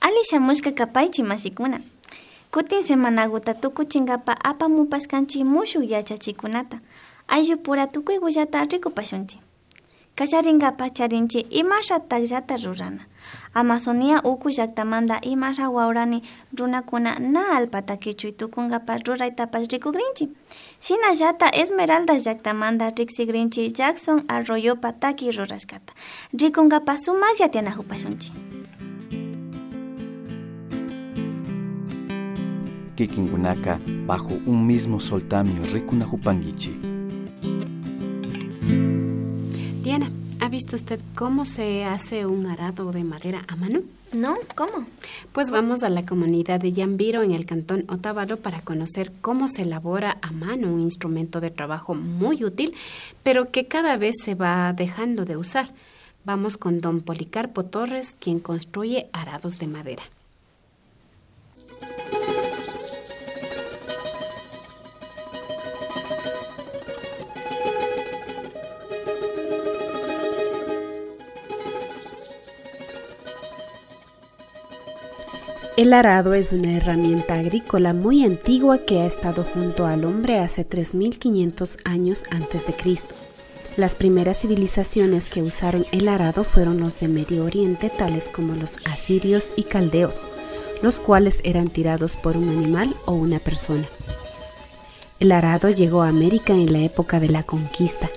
Ali shamushka kapaychi masikuna. Kutin semanaguta tukuchinkapa apamupashkanchi mushuk yachachikunata. Ayllu pura tukuy willata rikupashunchi. Kasharinkapa charinchi imasha takllata rurana. Amazonia uku llaktamanta imasha wawrani runakuna na alpata kichuy tukunkapa ruraytapash rikukrinchi. Shinallata Esmeralda llaktamanta riksikrinchi Jackson Arroyopa taki rurashkata. Rikunkapa sumak llatianakupashunchi. Kikinkunaka bajo un mismo soltamio rikunajupanguichi. Diana, ¿ha visto usted cómo se hace un arado de madera a mano? No, ¿cómo? Pues vamos a la comunidad de Yambiro en el cantón Otavalo para conocer cómo se elabora a mano un instrumento de trabajo muy útil, pero que cada vez se va dejando de usar. Vamos con don Policarpo Torres, quien construye arados de madera. El arado es una herramienta agrícola muy antigua que ha estado junto al hombre hace 3.500 años antes de Cristo. Las primeras civilizaciones que usaron el arado fueron los de Medio Oriente, tales como los asirios y caldeos, los cuales eran tirados por un animal o una persona. El arado llegó a América en la época de la conquista.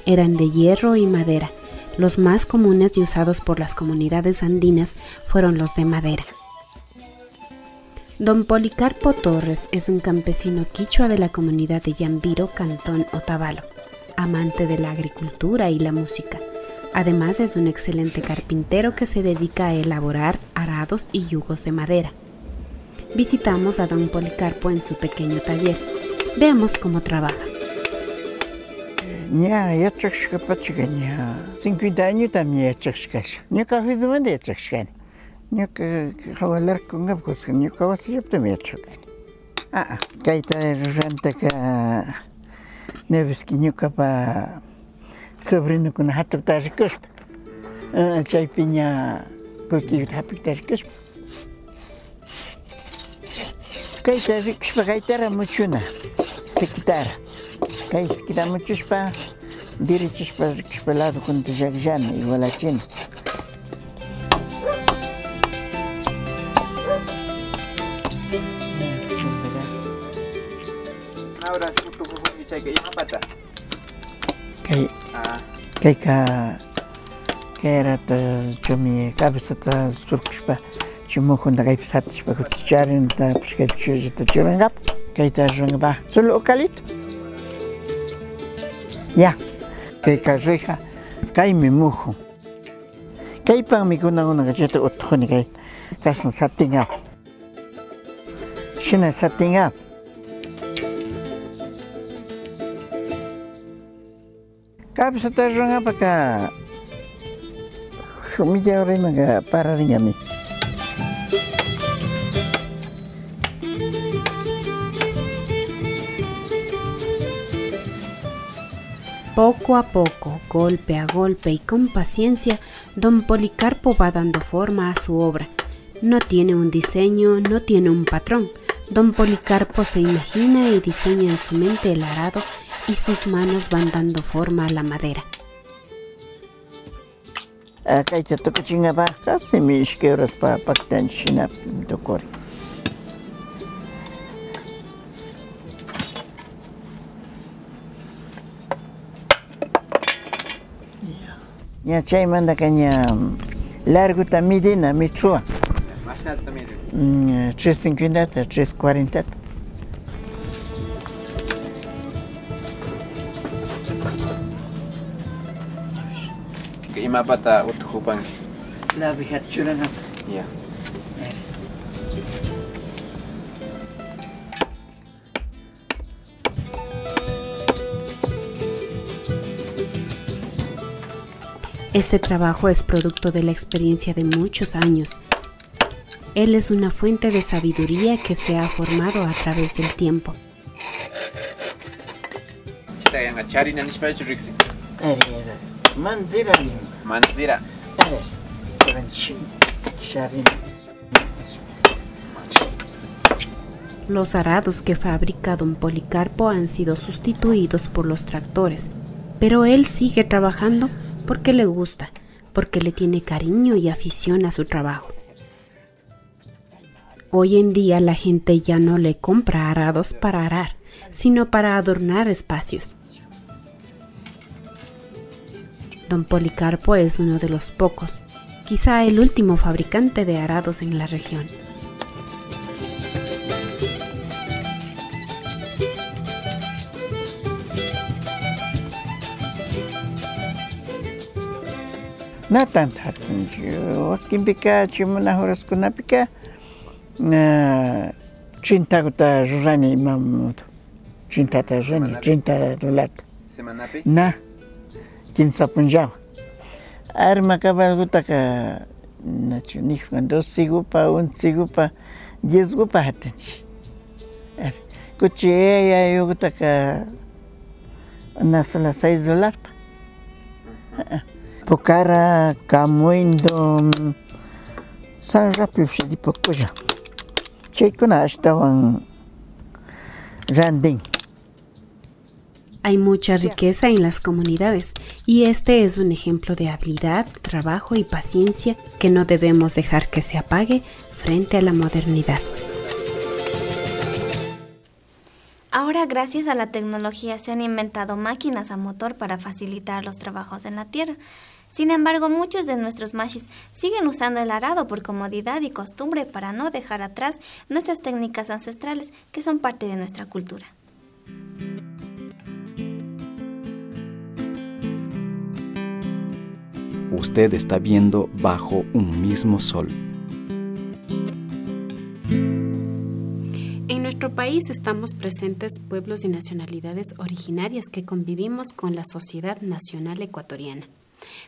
Eran de hierro y madera. Los más comunes y usados por las comunidades andinas fueron los de madera. Don Policarpo Torres es un campesino quichua de la comunidad de Yambiro, cantón Otavalo, amante de la agricultura y la música. Además es un excelente carpintero que se dedica a elaborar arados y yugos de madera. Visitamos a don Policarpo en su pequeño taller. Veamos cómo trabaja. Ya chakshkapachigaña. 50 años también chakshkash. Ni café de mande chakshkan. Ni que jawalar con gabos, ni que vas a también chakkan. Kaita ranta ka neveski ni capa sobrino con hato tashkush. Chay piña coqui tapitashkush. Kaita rikshpa kaitara muchuna. Se quitara. Kay se quita muchuspa, dirichuspa rikshpa lado con tijagjan y walachin. Ahora sí tu chay que ya pata. Kay ka era ta chumi cabeza ta surkushpa chumujo na kay pisatishpa kuticharin ta pishkay ta churangap kay ta rangaba solo calito. Ya, kay ka reja kay mi mujo. Kay pang mi kunang gacheta uthoni kay kasang satinga. Shina satinga. Cabeza ta rangapa ka shumilla remaga para ringami. Poco a poco, golpe a golpe y con paciencia, don Policarpo va dando forma a su obra. No tiene un diseño, no tiene un patrón. Don Policarpo se imagina y diseña en su mente el arado y sus manos van dando forma a la madera. Acá te toca chinga baja, se me isqueuras para pactar china docor. Ya chay manda caña largo tamidina michua. Más alto también. 350, 340. Que ima pata utjupan. La vijat churanga. Ya. Este trabajo es producto de la experiencia de muchos años. Él es una fuente de sabiduría que se ha formado a través del tiempo. Manzira. Manzira. Los arados que fabrica don Policarpo han sido sustituidos por los tractores, pero él sigue trabajando porque le gusta, porque le tiene cariño y afición a su trabajo. Hoy en día la gente ya no le compra arados para arar, sino para adornar espacios. Don Policarpo es uno de los pocos, quizá el último fabricante de arados en la región. No tanto, aquí en Pica, chimona horas con la Pica, 30 gota rani mamuto, 30 rani, 30 $. Semana pi? Na, 15 punjab. Arma cabal gota ka, nacho ni cuando sigupa, 10 gupa hatenchi. Coche ya yo gota ka, una sola $6. Pocara camuindo san rápido de poco ya. Checona estaban randing. Hay mucha riqueza en las comunidades y este es un ejemplo de habilidad, trabajo y paciencia que no debemos dejar que se apague frente a la modernidad. Ahora, gracias a la tecnología, se han inventado máquinas a motor para facilitar los trabajos en la tierra. Sin embargo, muchos de nuestros mashis siguen usando el arado por comodidad y costumbre para no dejar atrás nuestras técnicas ancestrales que son parte de nuestra cultura. Usted está viendo Bajo un mismo sol. En nuestro país estamos presentes pueblos y nacionalidades originarias que convivimos con la sociedad nacional ecuatoriana.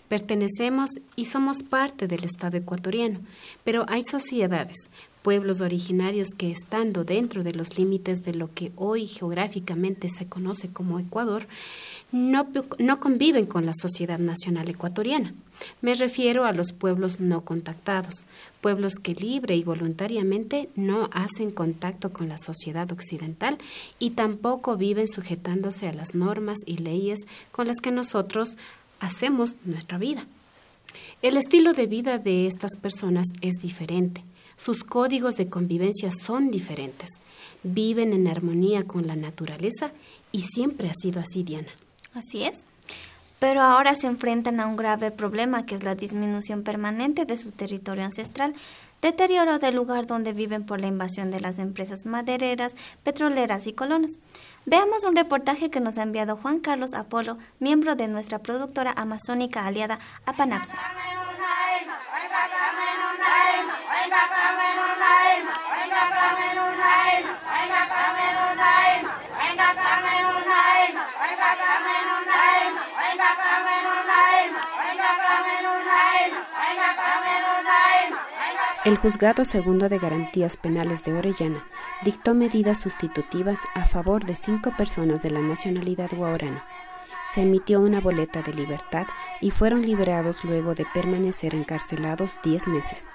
Pertenecemos y somos parte del Estado ecuatoriano, pero hay sociedades, pueblos originarios que estando dentro de los límites de lo que hoy geográficamente se conoce como Ecuador, no conviven con la sociedad nacional ecuatoriana. Me refiero a los pueblos no contactados, pueblos que libre y voluntariamente no hacen contacto con la sociedad occidental y tampoco viven sujetándose a las normas y leyes con las que nosotros hacemos nuestra vida. El estilo de vida de estas personas es diferente. Sus códigos de convivencia son diferentes. Viven en armonía con la naturaleza y siempre ha sido así, Diana. Así es. Pero ahora se enfrentan a un grave problema que es la disminución permanente de su territorio ancestral, deterioro del lugar donde viven por la invasión de las empresas madereras, petroleras y colonas. Veamos un reportaje que nos ha enviado Juan Carlos Apolo, miembro de nuestra productora amazónica aliada Apanapsa. El Juzgado Segundo de Garantías Penales de Orellana dictó medidas sustitutivas a favor de 5 personas de la nacionalidad guaraní. Se emitió una boleta de libertad y fueron liberados luego de permanecer encarcelados 10 meses.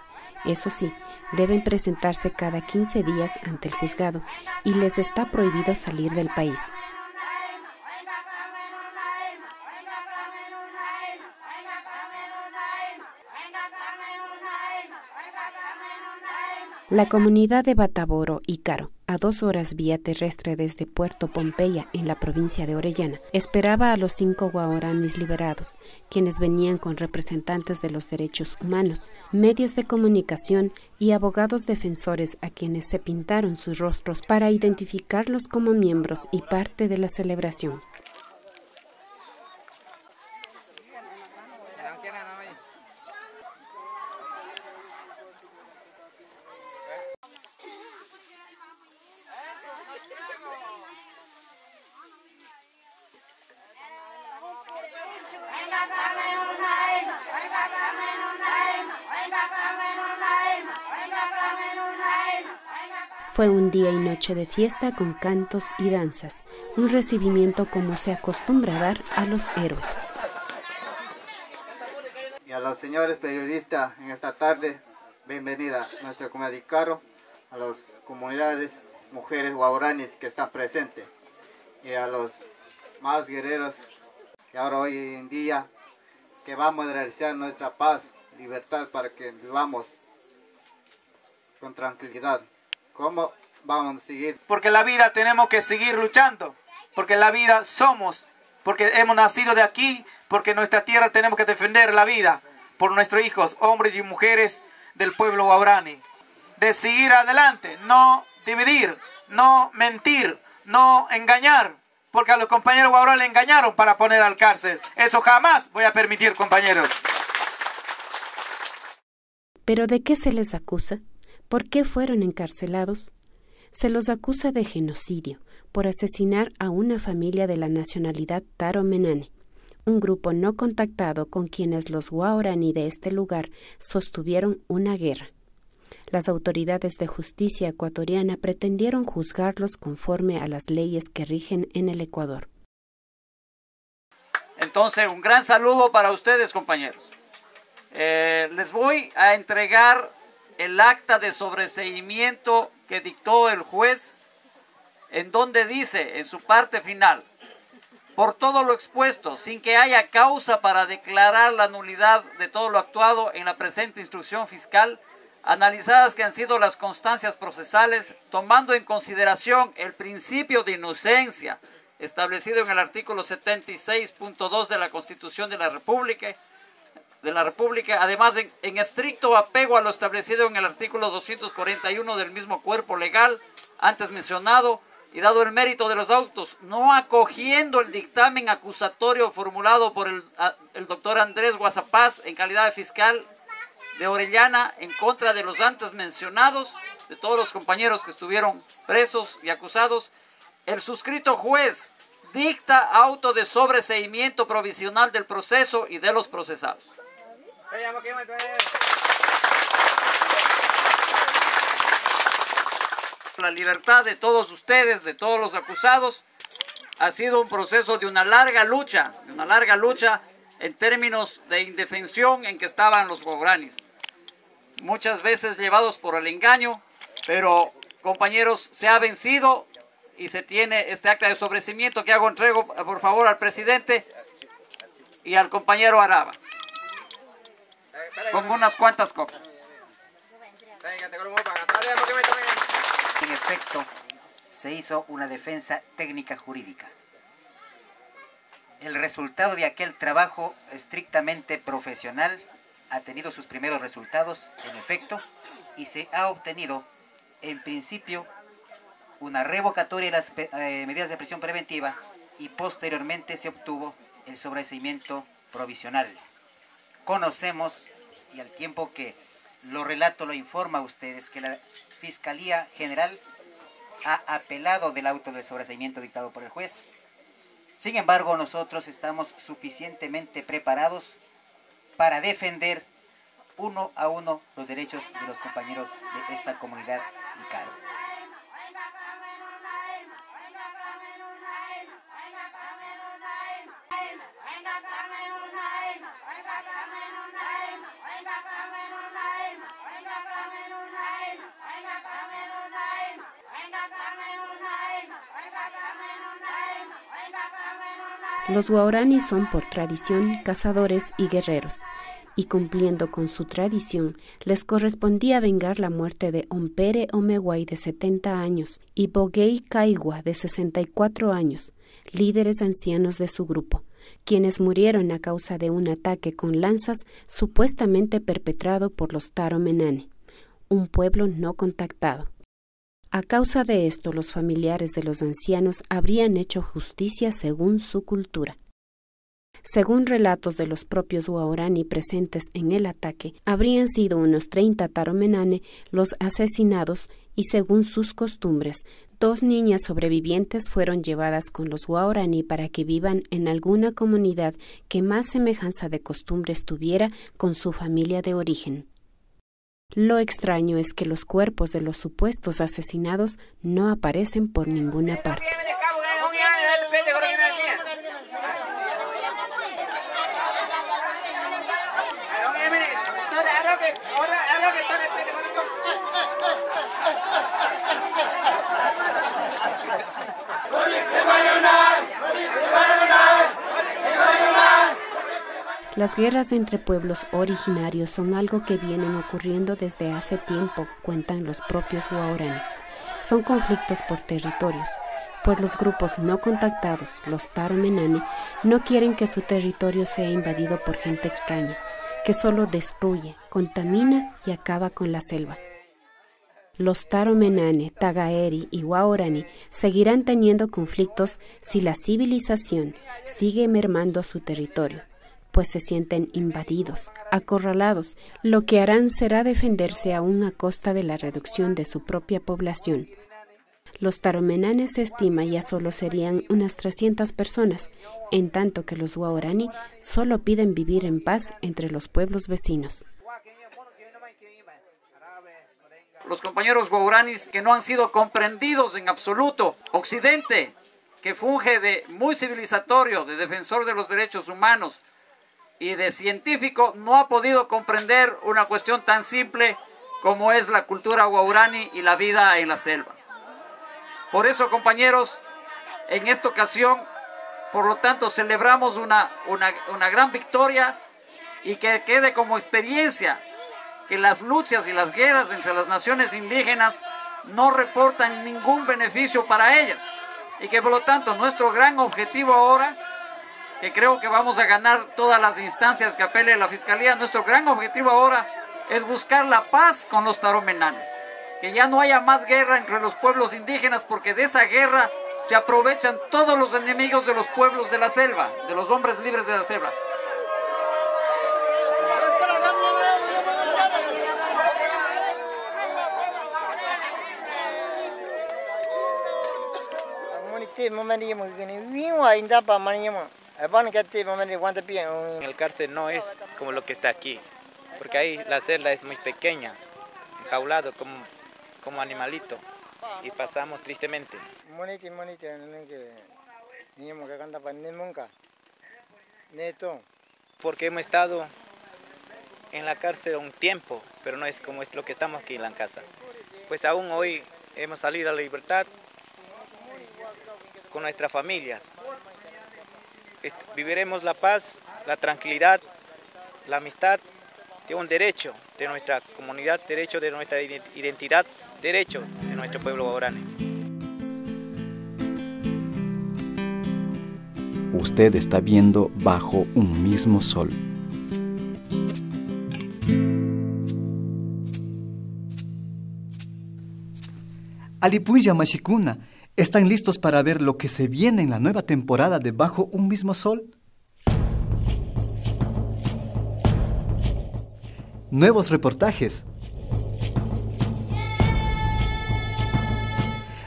Eso sí, deben presentarse cada 15 días ante el juzgado y les está prohibido salir del país. La comunidad de Bataboro y Caro, a 2 horas vía terrestre desde Puerto Pompeya, en la provincia de Orellana, esperaba a los 5 guaraníes liberados, quienes venían con representantes de los derechos humanos, medios de comunicación y abogados defensores a quienes se pintaron sus rostros para identificarlos como miembros y parte de la celebración. Fue un día y noche de fiesta con cantos y danzas, un recibimiento como se acostumbra a dar a los héroes. Y a los señores periodistas en esta tarde, bienvenida a nuestra comunidad de Caro, a las comunidades mujeres guaraníes que están presentes y a los más guerreros que ahora hoy en día que vamos a realizar nuestra paz, libertad para que vivamos con tranquilidad. ¿Cómo vamos a seguir? Porque la vida tenemos que seguir luchando, porque la vida somos, porque hemos nacido de aquí, porque nuestra tierra tenemos que defender la vida por nuestros hijos, hombres y mujeres del pueblo guaraní. De seguir adelante, no dividir, no mentir, no engañar, porque a los compañeros guaraní le engañaron para poner al cárcel. Eso jamás voy a permitir, compañeros. ¿Pero de qué se les acusa? ¿Por qué fueron encarcelados? Se los acusa de genocidio, por asesinar a una familia de la nacionalidad Taromenane, un grupo no contactado con quienes los guaraní de este lugar sostuvieron una guerra. Las autoridades de justicia ecuatoriana pretendieron juzgarlos conforme a las leyes que rigen en el Ecuador. Entonces, un gran saludo para ustedes, compañeros. Les voy a entregar el acta de sobreseimiento que dictó el juez, en donde dice en su parte final: por todo lo expuesto, sin que haya causa para declarar la nulidad de todo lo actuado en la presente instrucción fiscal, analizadas que han sido las constancias procesales, tomando en consideración el principio de inocencia establecido en el artículo 76.2 de la Constitución de la República, además en estricto apego a lo establecido en el artículo 241 del mismo cuerpo legal antes mencionado, y dado el mérito de los autos, no acogiendo el dictamen acusatorio formulado por el doctor Andrés Guasapaz en calidad de fiscal de Orellana en contra de los antes mencionados, de todos los compañeros que estuvieron presos y acusados, el suscrito juez dicta auto de sobreseimiento provisional del proceso y de los procesados. La libertad de todos ustedes, de todos los acusados, ha sido un proceso de una larga lucha en términos de indefensión en que estaban los guaraníes. Muchas veces llevados por el engaño, pero compañeros, se ha vencido y se tiene este acta de sobreseimiento que entrego por favor al presidente y al compañero Araba, con unas cuantas copias. En efecto, se hizo una defensa técnica jurídica. El resultado de aquel trabajo estrictamente profesional ha tenido sus primeros resultados, en efecto, y se ha obtenido, en principio, una revocatoria de las medidas de prisión preventiva y posteriormente se obtuvo el sobreseimiento provisional. Conocemos, y al tiempo que lo relato lo informa a ustedes, que la Fiscalía General ha apelado del auto de sobreseimiento dictado por el juez. Sin embargo, nosotros estamos suficientemente preparados para defender uno a uno los derechos de los compañeros de esta comunidad Icaro. Los guaraní son por tradición cazadores y guerreros, y cumpliendo con su tradición, les correspondía vengar la muerte de Ompere Omeguay de 70 años y Boguey Caigua de 64 años, líderes ancianos de su grupo, quienes murieron a causa de un ataque con lanzas supuestamente perpetrado por los Taromenane, un pueblo no contactado. A causa de esto, los familiares de los ancianos habrían hecho justicia según su cultura. Según relatos de los propios guaraní presentes en el ataque, habrían sido unos 30 Taromenane los asesinados y según sus costumbres, 2 niñas sobrevivientes fueron llevadas con los guaraní para que vivan en alguna comunidad que más semejanza de costumbres tuviera con su familia de origen. Lo extraño es que los cuerpos de los supuestos asesinados no aparecen por ninguna parte. Las guerras entre pueblos originarios son algo que vienen ocurriendo desde hace tiempo, cuentan los propios Waorani. Son conflictos por territorios, pues los grupos no contactados, los Taromenane, no quieren que su territorio sea invadido por gente extraña, que solo destruye, contamina y acaba con la selva. Los Taromenane, Tagaeri y Waorani seguirán teniendo conflictos si la civilización sigue mermando su territorio, pues se sienten invadidos, acorralados. Lo que harán será defenderse aún a costa de la reducción de su propia población. Los Taromenanes se estima ya solo serían unas 300 personas, en tanto que los Waorani solo piden vivir en paz entre los pueblos vecinos. Los compañeros Waoranis que no han sido comprendidos en absoluto. Occidente, que funge de muy civilizatorio, de defensor de los derechos humanos y de científico, no ha podido comprender una cuestión tan simple como es la cultura Waorani y la vida en la selva. Por eso, compañeros, en esta ocasión, por lo tanto, celebramos una gran victoria y que quede como experiencia que las luchas y las guerras entre las naciones indígenas no reportan ningún beneficio para ellas y que por lo tanto nuestro gran objetivo ahora, que creo que vamos a ganar todas las instancias que apele la Fiscalía, nuestro gran objetivo ahora es buscar la paz con los Taromenanes, que ya no haya más guerra entre los pueblos indígenas, porque de esa guerra se aprovechan todos los enemigos de los pueblos de la selva, de los hombres libres de la selva. En el cárcel no es como lo que está aquí, porque ahí la celda es muy pequeña, enjaulado como animalito, y pasamos tristemente. Porque hemos estado en la cárcel un tiempo, pero no es como es lo que estamos aquí en la casa. Pues aún hoy hemos salido a la libertad con nuestras familias. Viviremos la paz, la tranquilidad, la amistad de un derecho de nuestra comunidad, derecho de nuestra identidad, derecho de nuestro pueblo Waorani. Usted está viendo Bajo un mismo sol. Alipuya Mashikuna, ¿están listos para ver lo que se viene en la nueva temporada de Bajo un mismo sol? Nuevos reportajes,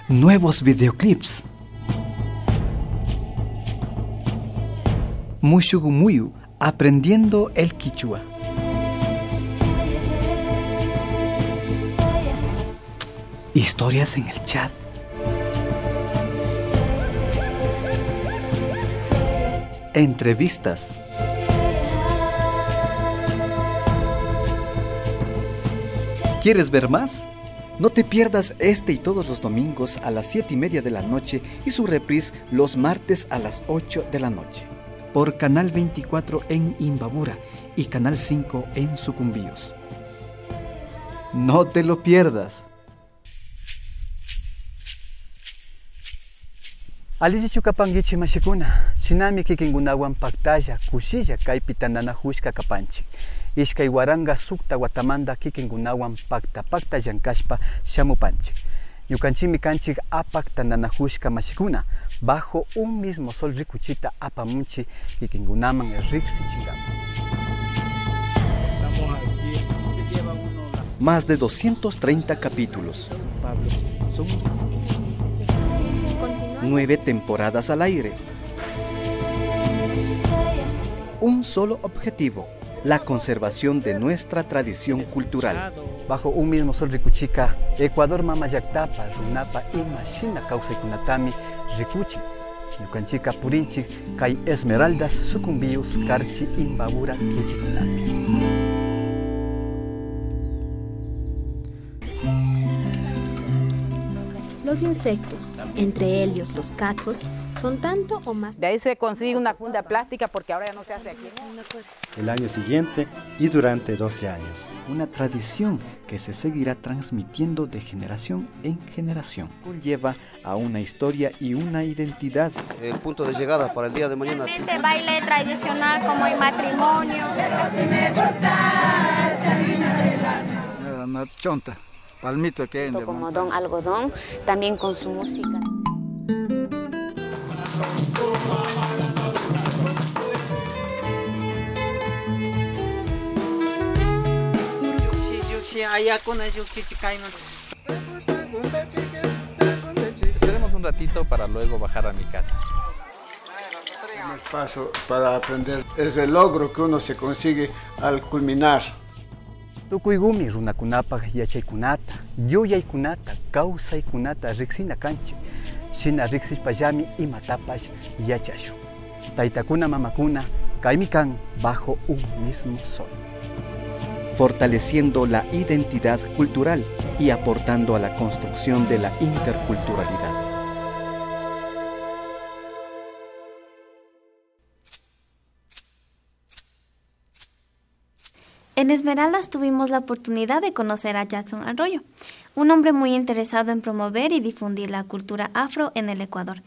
nuevos videoclips, Mushugumuyu, aprendiendo el Quichua. Historias en el chat. Entrevistas. ¿Quieres ver más? No te pierdas este y todos los domingos a las 7:30 de la noche y su reprise los martes a las 8 de la noche. Por Canal 24 en Imbabura y Canal 5 en Sucumbíos. No te lo pierdas. Alici chukapangichi mashikuna, sinami kikingunawan paktalla, kushilla kaypi tananahushka kapanchik. Ishkay waranga sukta Guatamanda kikingunawan pakta llankashpa shamupanchik. Yukanchimi kanchik apak tananahushka mashikuna, bajo un mismo sol rikuchita apamunchi kikingunaman riksi chingama. Más de 230 capítulos. 9 temporadas al aire. Un solo objetivo: la conservación de nuestra tradición cultural. Bajo un mismo sol rikuchika, Ecuador mama yaktapa, runapa y mashina causa kunatami rikuchi. Yukanchika purinchi, kay Esmeraldas, Sucumbíos, Carchi, Imbabura, Kichikunami. Los insectos, entre ellos los cachos, son tanto o más. De ahí se consigue una funda plástica porque ahora ya no se hace aquí. El año siguiente y durante 12 años. Una tradición que se seguirá transmitiendo de generación en generación. Conlleva a una historia y una identidad. El punto de llegada para el día de mañana. Baile tradicional como el matrimonio. Una chonta, palmito que hay. Como don algodón, también con su música. Esperemos un ratito para luego bajar a mi casa. El paso para aprender es el logro que uno se consigue al culminar. Tukuygumi runakunapaq yachaykunata, yuyaykunata, kawsaykunata riqsina kanchik. Shina riqsishpallami imatapash yachashun. Taytakuna mamakuna kaymi kan bajo un mismo sol. Fortaleciendo la identidad cultural y aportando a la construcción de la interculturalidad. En Esmeraldas tuvimos la oportunidad de conocer a Jackson Arroyo, un hombre muy interesado en promover y difundir la cultura afro en el Ecuador.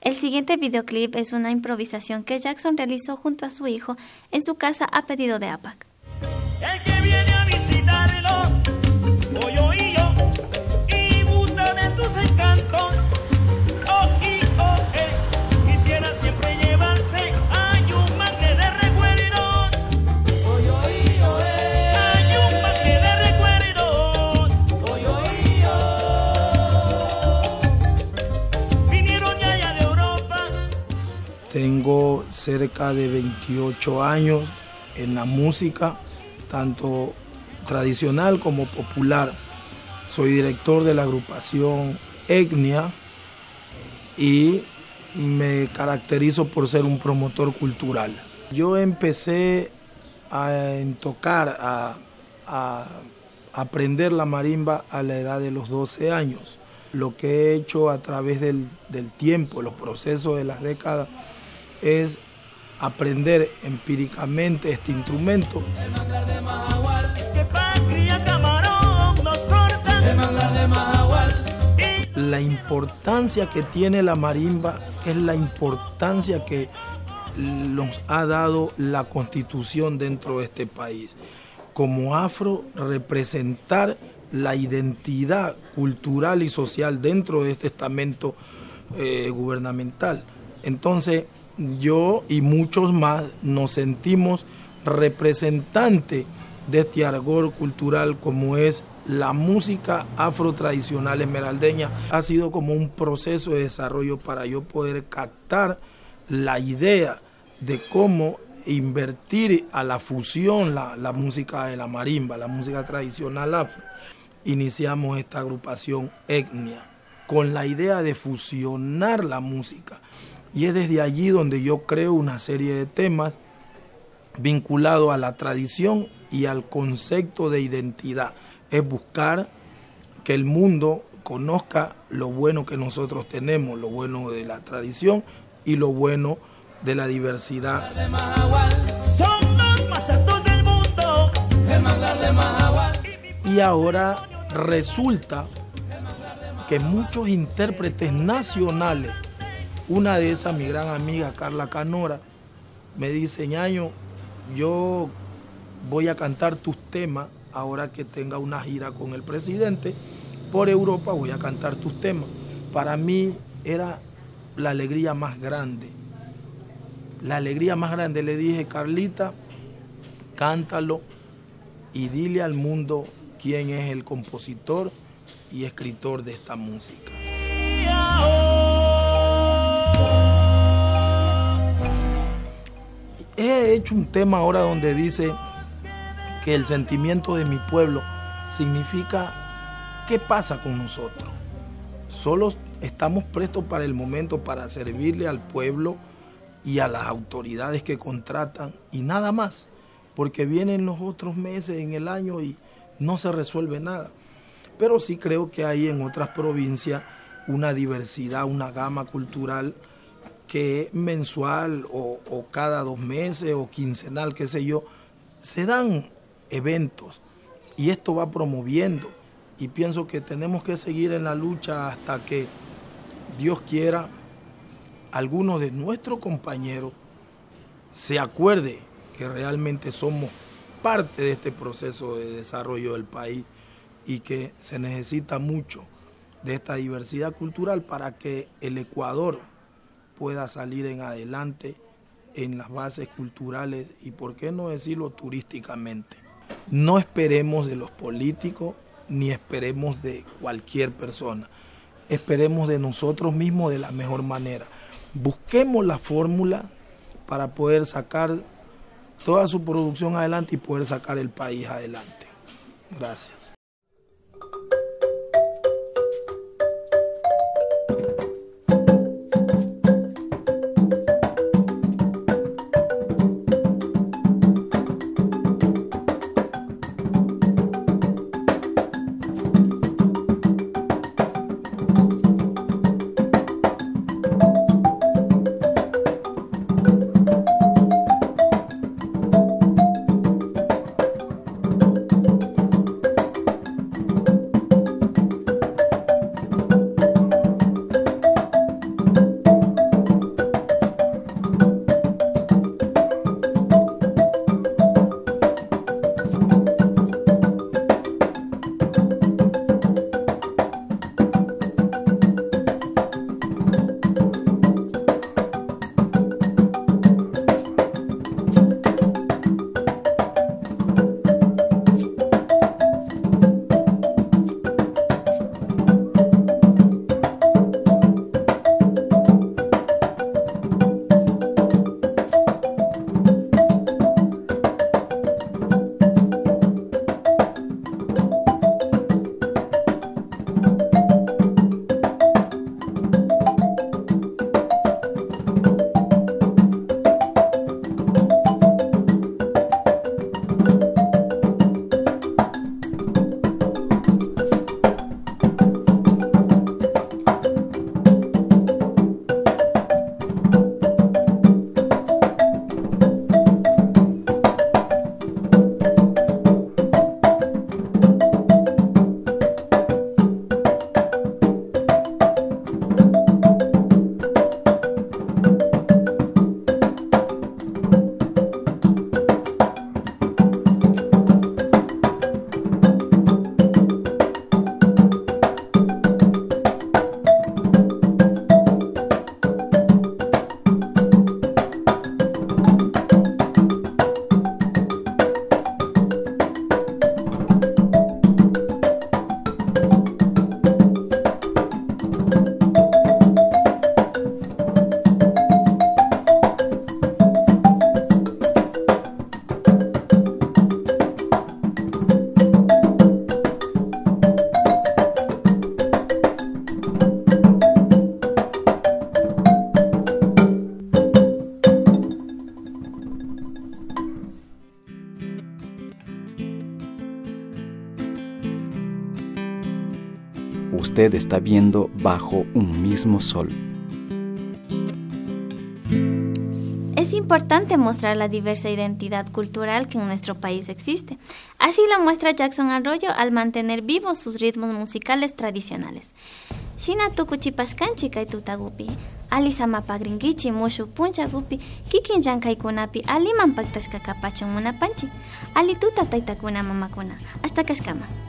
El siguiente videoclip es una improvisación que Jackson realizó junto a su hijo en su casa a pedido de APAC. El que viene a visitarlo, oyo, y gusta de sus encantos, quisiera siempre llevarse a un mangue de recuerdos, hay un mangue de recuerdos, vinieron ya allá de Europa. Tengo cerca de 28 años en la música, tanto tradicional como popular. Soy director de la agrupación Etnia y me caracterizo por ser un promotor cultural. Yo empecé a tocar, a aprender la marimba a la edad de los 12 años. Lo que he hecho a través del tiempo, los procesos de las décadas, es aprender empíricamente este instrumento. La importancia que tiene la marimba es la importancia que nos ha dado la Constitución dentro de este país. Como afro, representar la identidad cultural y social dentro de este estamento gubernamental. Entonces, yo y muchos más nos sentimos representantes de este argor cultural como es la música afro tradicional esmeraldeña. Ha sido como un proceso de desarrollo para yo poder captar la idea de cómo invertir a la fusión la música de la marimba, la música tradicional afro. Iniciamos esta agrupación Etnia con la idea de fusionar la música. Y es desde allí donde yo creo una serie de temas vinculados a la tradición y al concepto de identidad. Es buscar que el mundo conozca lo bueno que nosotros tenemos, lo bueno de la tradición y lo bueno de la diversidad. Son los más altos del mundo, el manglar de Mahahual. Y ahora resulta que muchos intérpretes nacionales, una de esas, mi gran amiga Carla Canora, me dice: ñaño, yo voy a cantar tus temas ahora que tenga una gira con el presidente por Europa, voy a cantar tus temas. Para mí era la alegría más grande. La alegría más grande. Le dije: Carlita, cántalo y dile al mundo quién es el compositor y escritor de esta música. He hecho un tema ahora donde dice que el sentimiento de mi pueblo significa qué pasa con nosotros. Solo estamos prestos para el momento para servirle al pueblo y a las autoridades que contratan y nada más, porque vienen los otros meses en el año y no se resuelve nada. Pero sí creo que hay en otras provincias una diversidad, una gama cultural que mensual o cada 2 meses o quincenal, qué sé yo, se dan eventos y esto va promoviendo, y pienso que tenemos que seguir en la lucha hasta que Dios quiera algunos de nuestros compañeros se acuerde que realmente somos parte de este proceso de desarrollo del país y que se necesita mucho de esta diversidad cultural para que el Ecuador pueda salir en adelante en las bases culturales y, por qué no decirlo, turísticamente. No esperemos de los políticos ni esperemos de cualquier persona. Esperemos de nosotros mismos de la mejor manera. Busquemos la fórmula para poder sacar toda su producción adelante y poder sacar el país adelante. Gracias. Usted está viendo Bajo un mismo sol. Es importante mostrar la diversa identidad cultural que en nuestro país existe. Así lo muestra Jackson Arroyo al mantener vivos sus ritmos musicales tradicionales. Shina tukuchipashkanchi kay tutagupi, ali samapagrinkichi mushu punchagupi, kikin llankaykunapi aliman paktashka kapachon munapanchi, ali tuta taytakuna mamakuna. Hasta kashkama.